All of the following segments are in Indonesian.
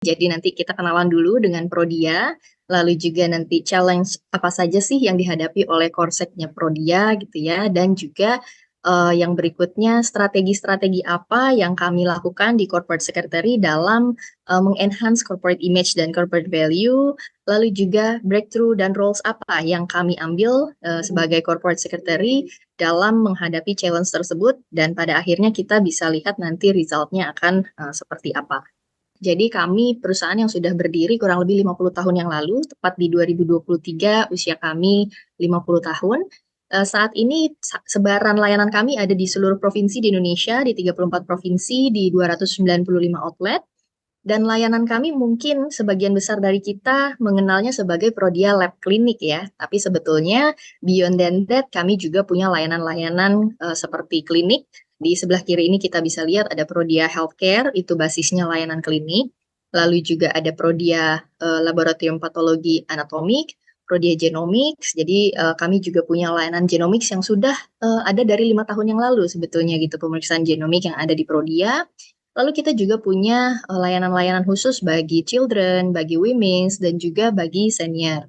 Jadi nanti kita kenalan dulu dengan Prodia, lalu juga nanti challenge apa saja sih yang dihadapi oleh Korseknya Prodia gitu ya, dan juga yang berikutnya strategi-strategi apa yang kami lakukan di corporate secretary dalam meng-enhance corporate image dan corporate value, lalu juga breakthrough dan roles apa yang kami ambil sebagai corporate secretary dalam menghadapi challenge tersebut, dan pada akhirnya kita bisa lihat nanti resultnya akan seperti apa. Jadi kami perusahaan yang sudah berdiri kurang lebih 50 tahun yang lalu, tepat di 2023 usia kami 50 tahun. Saat ini sebaran layanan kami ada di seluruh provinsi di Indonesia, di 34 provinsi, di 295 outlet. Dan layanan kami mungkin sebagian besar dari kita mengenalnya sebagai Prodia Lab Clinic ya. Tapi sebetulnya beyond than that kami juga punya layanan-layanan seperti klinik. Di sebelah kiri ini kita bisa lihat ada Prodia Healthcare, itu basisnya layanan klinik. Lalu juga ada Prodia Laboratorium Patologi Anatomik, Prodia Genomics. Jadi kami juga punya layanan genomics yang sudah ada dari 5 tahun yang lalu sebetulnya gitu, pemeriksaan genomik yang ada di Prodia. Lalu kita juga punya layanan-layanan khusus bagi children, bagi women's, dan juga bagi senior.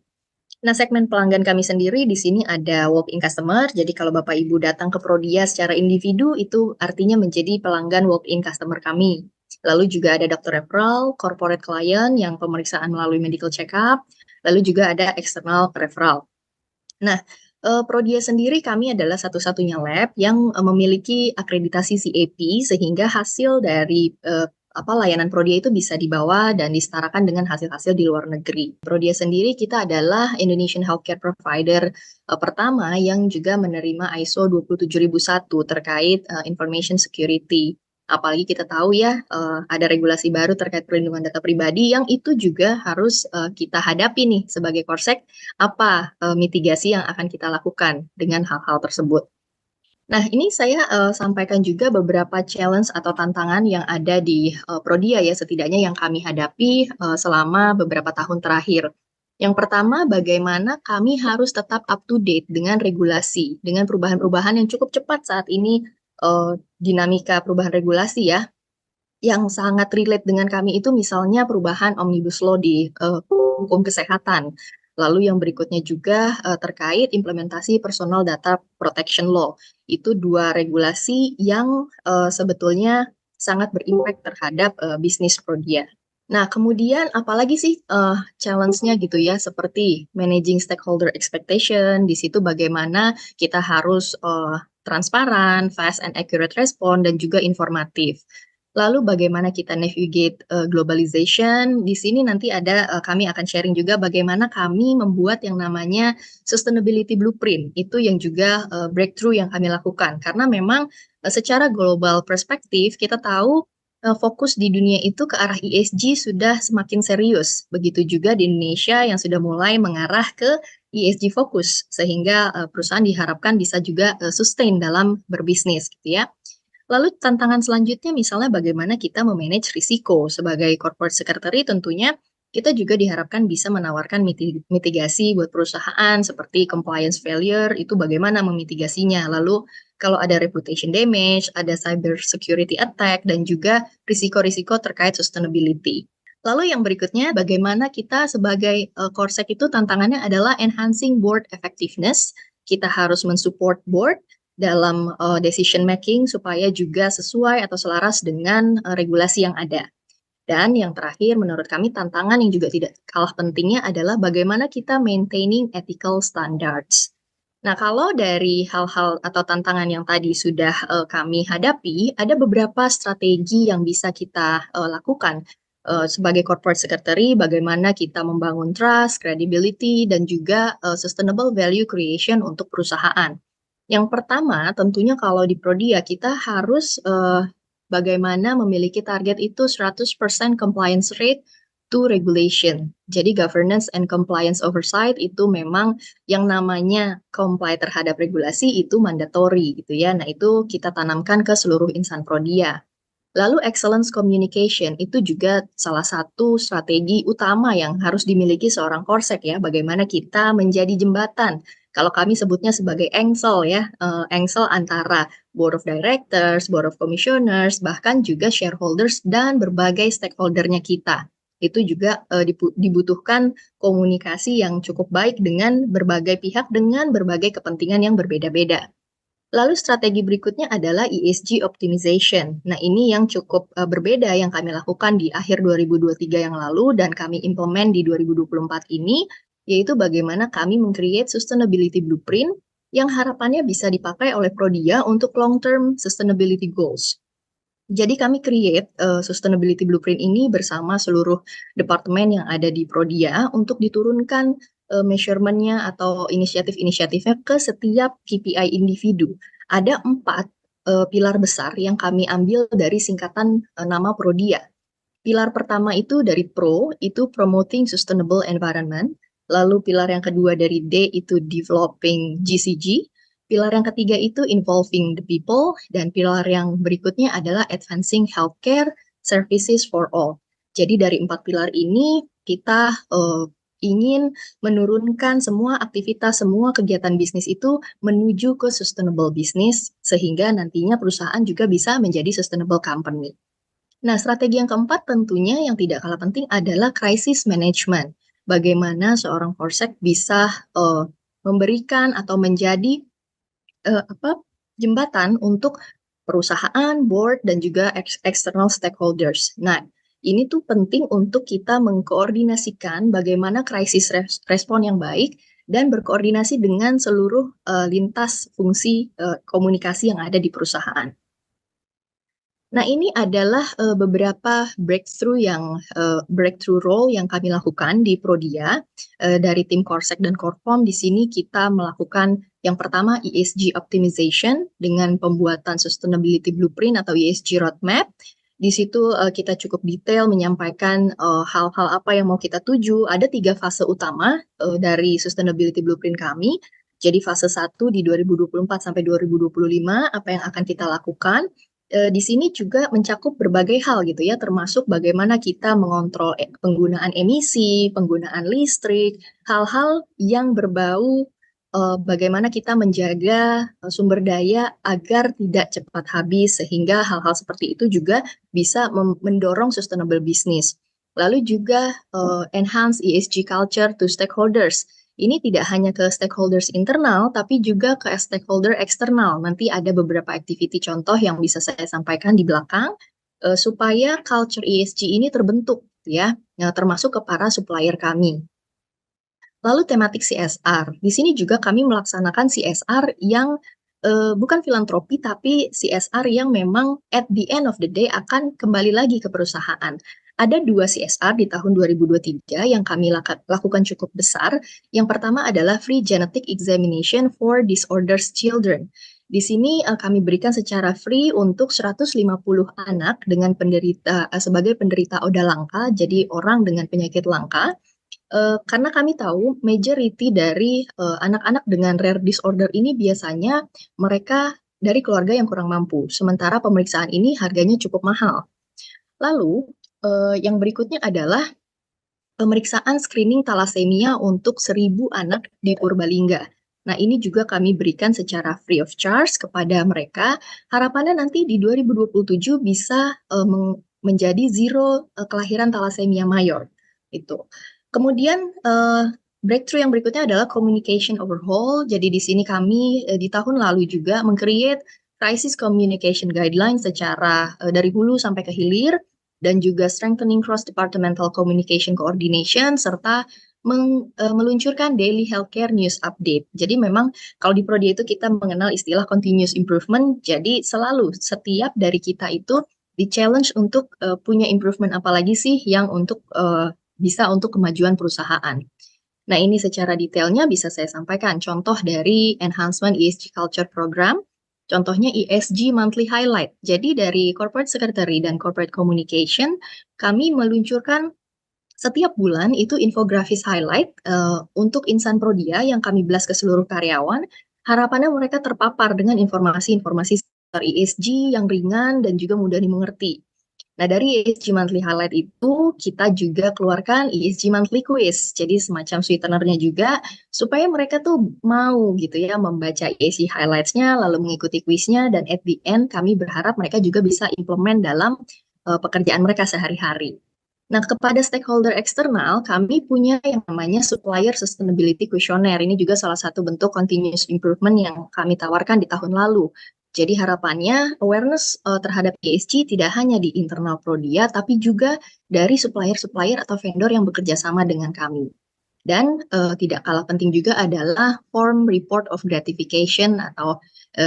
Nah, segmen pelanggan kami sendiri di sini ada walk-in customer. Jadi kalau Bapak Ibu datang ke Prodia secara individu, itu artinya menjadi pelanggan walk-in customer kami. Lalu juga ada dokter referral, corporate client yang pemeriksaan melalui medical check-up. Lalu juga ada external referral. Nah, Prodia sendiri kami adalah satu-satunya lab yang memiliki akreditasi CAP sehingga hasil dari layanan Prodia itu bisa dibawa dan disetarakan dengan hasil-hasil di luar negeri. Prodia sendiri kita adalah Indonesian Healthcare Provider pertama yang juga menerima ISO 27001 terkait information security. Apalagi kita tahu ya, ada regulasi baru terkait perlindungan data pribadi yang itu juga harus kita hadapi nih sebagai Korsek, apa mitigasi yang akan kita lakukan dengan hal-hal tersebut. Nah, ini saya sampaikan juga beberapa challenge atau tantangan yang ada di Prodia ya, setidaknya yang kami hadapi selama beberapa tahun terakhir. Yang pertama, bagaimana kami harus tetap up to date dengan regulasi, dengan perubahan-perubahan yang cukup cepat saat ini, dinamika perubahan regulasi ya, yang sangat relate dengan kami itu misalnya perubahan Omnibus Law di hukum kesehatan. Lalu yang berikutnya juga terkait implementasi Personal Data Protection Law. Itu dua regulasi yang sebetulnya sangat berimpact terhadap bisnis Prodia. Nah, kemudian apalagi sih challenge-nya gitu ya, seperti managing stakeholder expectation, di situ bagaimana kita harus transparan, fast and accurate respon, dan juga informatif. Lalu bagaimana kita navigate globalization, di sini nanti ada kami akan sharing juga bagaimana kami membuat yang namanya sustainability blueprint, itu yang juga breakthrough yang kami lakukan. Karena memang secara global perspektif kita tahu fokus di dunia itu ke arah ESG sudah semakin serius. Begitu juga di Indonesia yang sudah mulai mengarah ke ESG fokus, sehingga perusahaan diharapkan bisa juga sustain dalam berbisnis gitu ya. Lalu tantangan selanjutnya misalnya bagaimana kita memanage risiko sebagai corporate secretary, tentunya kita juga diharapkan bisa menawarkan mitigasi buat perusahaan seperti compliance failure, itu bagaimana memitigasinya. Lalu kalau ada reputation damage, ada cyber security attack, dan juga risiko-risiko terkait sustainability. Lalu yang berikutnya, bagaimana kita sebagai Korsek itu tantangannya adalah enhancing board effectiveness. Kita harus mensupport board dalam decision making supaya juga sesuai atau selaras dengan regulasi yang ada. Dan yang terakhir menurut kami tantangan yang juga tidak kalah pentingnya adalah bagaimana kita maintaining ethical standards. Nah, kalau dari hal-hal atau tantangan yang tadi sudah kami hadapi, ada beberapa strategi yang bisa kita lakukan sebagai corporate secretary, bagaimana kita membangun trust, credibility, dan juga sustainable value creation untuk perusahaan. Yang pertama, tentunya kalau di Prodia kita harus bagaimana memiliki target itu 100% compliance rate to regulation. Jadi governance and compliance oversight itu memang yang namanya comply terhadap regulasi itu mandatory gitu ya. Nah, itu kita tanamkan ke seluruh insan Prodia. Lalu excellence communication itu juga salah satu strategi utama yang harus dimiliki seorang Korsek ya, bagaimana kita menjadi jembatan. Kalau kami sebutnya sebagai engsel ya, engsel antara board of directors, board of commissioners, bahkan juga shareholders dan berbagai stakeholdernya kita. Itu juga dibutuhkan komunikasi yang cukup baik dengan berbagai pihak dengan berbagai kepentingan yang berbeda-beda. Lalu strategi berikutnya adalah ESG optimization. Nah, ini yang cukup berbeda yang kami lakukan di akhir 2023 yang lalu dan kami implement di 2024 ini, yaitu bagaimana kami meng-create sustainability blueprint yang harapannya bisa dipakai oleh Prodia untuk long-term sustainability goals. Jadi kami create sustainability blueprint ini bersama seluruh departemen yang ada di Prodia untuk diturunkan measurement-nya atau inisiatif-inisiatifnya ke setiap KPI individu. Ada 4 pilar besar yang kami ambil dari singkatan nama Prodia. Pilar pertama itu dari Pro, itu Promoting Sustainable Environment. Lalu pilar yang kedua dari D itu Developing GCG. Pilar yang ketiga itu Involving the People. Dan pilar yang berikutnya adalah Advancing Healthcare Services for All. Jadi dari 4 pilar ini kita ingin menurunkan semua aktivitas, semua kegiatan bisnis itu menuju ke sustainable business, sehingga nantinya perusahaan juga bisa menjadi sustainable company. Nah, strategi yang keempat tentunya yang tidak kalah penting adalah crisis management. Bagaimana seorang Forsec bisa memberikan atau menjadi jembatan untuk perusahaan, board, dan juga external stakeholders. Nah, ini tuh penting untuk kita mengkoordinasikan bagaimana krisis respon yang baik dan berkoordinasi dengan seluruh lintas fungsi komunikasi yang ada di perusahaan. Nah, ini adalah beberapa breakthrough role yang kami lakukan di Prodia dari tim Korsek dan Korpom. Di sini kita melakukan yang pertama ESG optimization dengan pembuatan sustainability blueprint atau ESG roadmap. Di situ kita cukup detail menyampaikan hal-hal apa yang mau kita tuju. Ada 3 fase utama dari sustainability blueprint kami. Jadi fase 1 di 2024 sampai 2025 apa yang akan kita lakukan. Di sini juga mencakup berbagai hal gitu ya, termasuk bagaimana kita mengontrol penggunaan emisi, penggunaan listrik, hal-hal yang berbau bagaimana kita menjaga sumber daya agar tidak cepat habis, sehingga hal-hal seperti itu juga bisa mendorong sustainable business. Lalu juga enhance ESG culture to stakeholders. Ini tidak hanya ke stakeholders internal, tapi juga ke stakeholder eksternal. Nanti ada beberapa activity contoh yang bisa saya sampaikan di belakang, supaya culture ESG ini terbentuk, ya, termasuk ke para supplier kami. Lalu tematik CSR. Di sini juga kami melaksanakan CSR yang bukan filantropi, tapi CSR yang memang at the end of the day akan kembali lagi ke perusahaan. Ada 2 CSR di tahun 2023 yang kami lakukan cukup besar. Yang pertama adalah free genetic examination for disorders children. Di sini kami berikan secara free untuk 150 anak dengan sebagai penderita ODA langka, jadi orang dengan penyakit langka. Karena kami tahu majority dari anak-anak dengan rare disorder ini biasanya mereka dari keluarga yang kurang mampu. Sementara pemeriksaan ini harganya cukup mahal. Lalu yang berikutnya adalah pemeriksaan screening thalassemia untuk 1.000 anak di Purbalingga. Nah, ini juga kami berikan secara free of charge kepada mereka. Harapannya nanti di 2027 bisa menjadi zero kelahiran thalassemia mayor. Itu. Kemudian breakthrough yang berikutnya adalah communication overhaul. Jadi di sini kami di tahun lalu juga meng-create crisis communication guidelines secara dari hulu sampai ke hilir, dan juga strengthening cross-departmental communication coordination, serta meluncurkan daily healthcare news update. Jadi memang kalau di Prodia itu kita mengenal istilah continuous improvement, jadi selalu setiap dari kita itu di-challenge untuk punya improvement apa lagi sih yang untuk bisa untuk kemajuan perusahaan. Nah, ini secara detailnya bisa saya sampaikan. Contoh dari enhancement ESG culture program, contohnya ESG monthly highlight. Jadi dari corporate secretary dan corporate communication, kami meluncurkan setiap bulan itu infografis highlight untuk insan Prodia yang kami blast ke seluruh karyawan. Harapannya mereka terpapar dengan informasi-informasi seputar ESG yang ringan dan juga mudah dimengerti. Nah, dari ESG Monthly Highlight itu, kita juga keluarkan ESG Monthly Quiz. Jadi semacam sweetenernya juga, supaya mereka tuh mau gitu ya, membaca ESG Highlights-nya, lalu mengikuti kuisnya, dan at the end kami berharap mereka juga bisa implement dalam pekerjaan mereka sehari-hari. Nah, kepada stakeholder eksternal, kami punya yang namanya Supplier Sustainability Questionnaire. Ini juga salah satu bentuk continuous improvement yang kami tawarkan di tahun lalu. Jadi harapannya awareness terhadap ESG tidak hanya di internal Prodia, tapi juga dari supplier-supplier atau vendor yang bekerja sama dengan kami. Dan tidak kalah penting juga adalah form report of gratification atau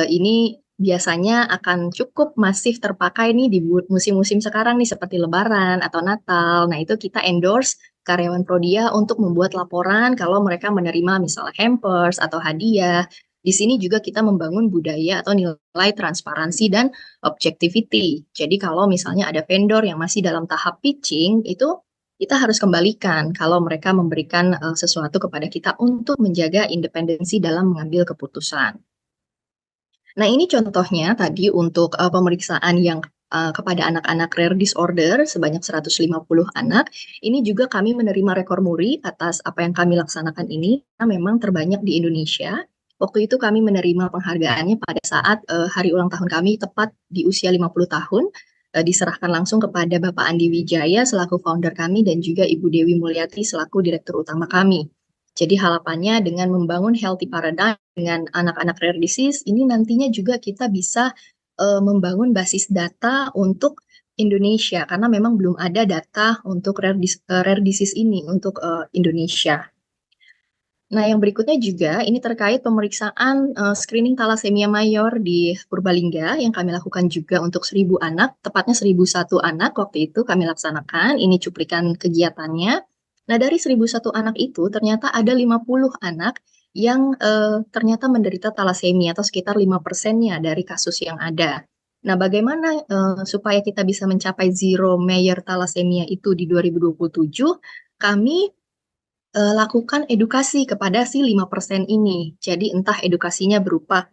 ini biasanya akan cukup masif terpakai nih di musim-musim sekarang nih seperti Lebaran atau Natal. Nah, itu kita endorse karyawan Prodia untuk membuat laporan kalau mereka menerima misalnya hampers atau hadiah. Di sini juga kita membangun budaya atau nilai transparansi dan objectivity. Jadi kalau misalnya ada vendor yang masih dalam tahap pitching, itu kita harus kembalikan kalau mereka memberikan sesuatu kepada kita untuk menjaga independensi dalam mengambil keputusan. Nah, ini contohnya tadi untuk pemeriksaan yang kepada anak-anak rare disorder sebanyak 150 anak. Ini juga kami menerima rekor muri atas apa yang kami laksanakan ini, karena memang terbanyak di Indonesia. Waktu itu kami menerima penghargaannya pada saat hari ulang tahun kami tepat di usia 50 tahun, diserahkan langsung kepada Bapak Andi Wijaya selaku founder kami dan juga Ibu Dewi Mulyati selaku direktur utama kami. Jadi harapannya dengan membangun healthy paradigm dengan anak-anak rare disease, ini nantinya juga kita bisa membangun basis data untuk Indonesia, karena memang belum ada data untuk rare disease ini untuk Indonesia. Nah, yang berikutnya juga ini terkait pemeriksaan screening thalassemia mayor di Purbalingga yang kami lakukan juga untuk 1.000 anak, tepatnya 1.001 anak waktu itu kami laksanakan. Ini cuplikan kegiatannya. Nah, dari 1.001 anak itu ternyata ada 50 anak yang ternyata menderita thalassemia atau sekitar 5%-nya dari kasus yang ada. Nah, bagaimana supaya kita bisa mencapai zero Mayer thalassemia itu di 2027? Kami lakukan edukasi kepada si 5% ini. Jadi entah edukasinya berupa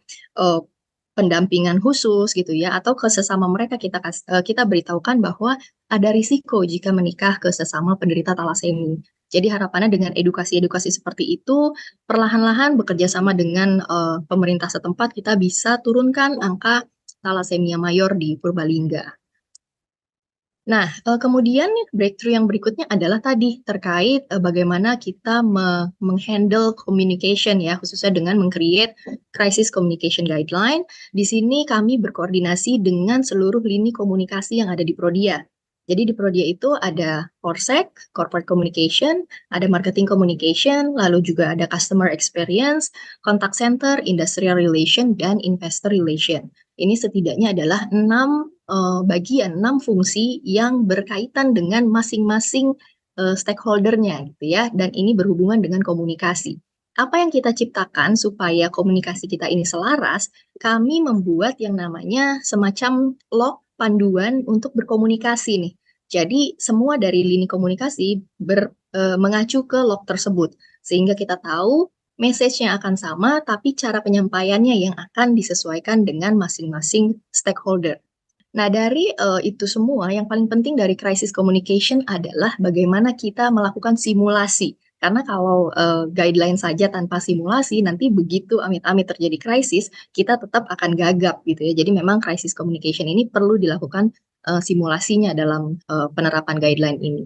pendampingan khusus gitu ya, atau ke sesama mereka kita beritahukan bahwa ada risiko jika menikah ke sesama penderita talasemia. Jadi harapannya dengan edukasi-edukasi seperti itu, perlahan-lahan bekerja sama dengan pemerintah setempat, kita bisa turunkan angka talasemia mayor di Purbalingga. Nah, kemudian breakthrough yang berikutnya adalah tadi terkait bagaimana kita menghandle communication ya, khususnya dengan meng-create crisis communication guideline. Di sini kami berkoordinasi dengan seluruh lini komunikasi yang ada di Prodia. Jadi di Prodia itu ada Corsec, Corporate Communication, ada Marketing Communication, lalu juga ada Customer Experience, Contact Center, Industrial Relation, dan Investor Relation. Ini setidaknya adalah 6 bagian, 6 fungsi yang berkaitan dengan masing-masing stakeholdernya gitu ya, dan ini berhubungan dengan komunikasi. Apa yang kita ciptakan supaya komunikasi kita ini selaras, kami membuat yang namanya semacam log panduan untuk berkomunikasi nih. Jadi semua dari lini komunikasi mengacu ke log tersebut, sehingga kita tahu message-nya akan sama, tapi cara penyampaiannya yang akan disesuaikan dengan masing-masing stakeholder. Nah, dari itu semua, yang paling penting dari crisis communication adalah bagaimana kita melakukan simulasi. Karena kalau guideline saja tanpa simulasi, nanti begitu amit-amit terjadi krisis, kita tetap akan gagap gitu ya. Jadi memang crisis communication ini perlu dilakukan simulasinya dalam penerapan guideline ini.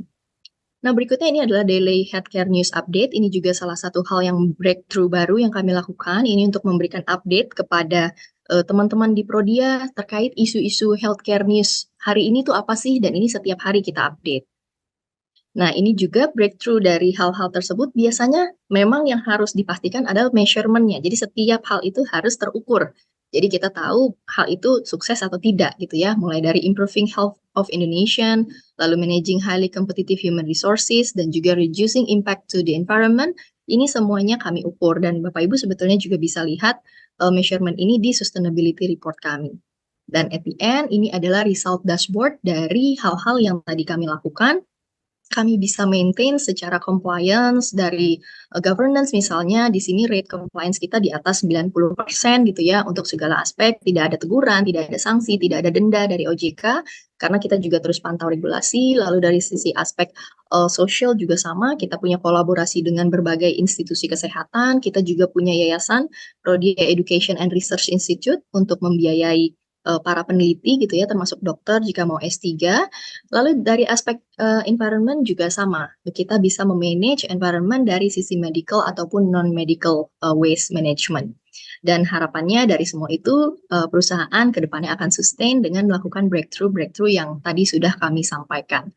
Nah, berikutnya ini adalah Daily Healthcare News Update. Ini juga salah satu hal yang breakthrough baru yang kami lakukan. Ini untuk memberikan update kepada teman-teman di Prodia terkait isu-isu healthcare news. Hari ini tuh apa sih? Dan ini setiap hari kita update. Nah, ini juga breakthrough dari hal-hal tersebut biasanya memang yang harus dipastikan adalah measurement-nya. Jadi setiap hal itu harus terukur. Jadi kita tahu hal itu sukses atau tidak gitu ya. Mulai dari improving health of Indonesian, lalu managing highly competitive human resources, dan juga reducing impact to the environment. Ini semuanya kami ukur dan Bapak Ibu sebetulnya juga bisa lihat measurement ini di sustainability report kami. Dan at the end, ini adalah result dashboard dari hal-hal yang tadi kami lakukan. Kami bisa maintain secara compliance dari governance, misalnya di sini rate compliance kita di atas 90% gitu ya untuk segala aspek, tidak ada teguran, tidak ada sanksi, tidak ada denda dari OJK karena kita juga terus pantau regulasi. Lalu dari sisi aspek sosial juga sama, kita punya kolaborasi dengan berbagai institusi kesehatan, kita juga punya yayasan Prodia Education and Research Institute untuk membiayai para peneliti gitu ya, termasuk dokter jika mau S3. Lalu dari aspek, environment juga sama, kita bisa me-manage environment dari sisi medical ataupun non-medical, waste management. Dan harapannya dari semua itu, perusahaan ke depannya akan sustain dengan melakukan breakthrough-breakthrough yang tadi sudah kami sampaikan.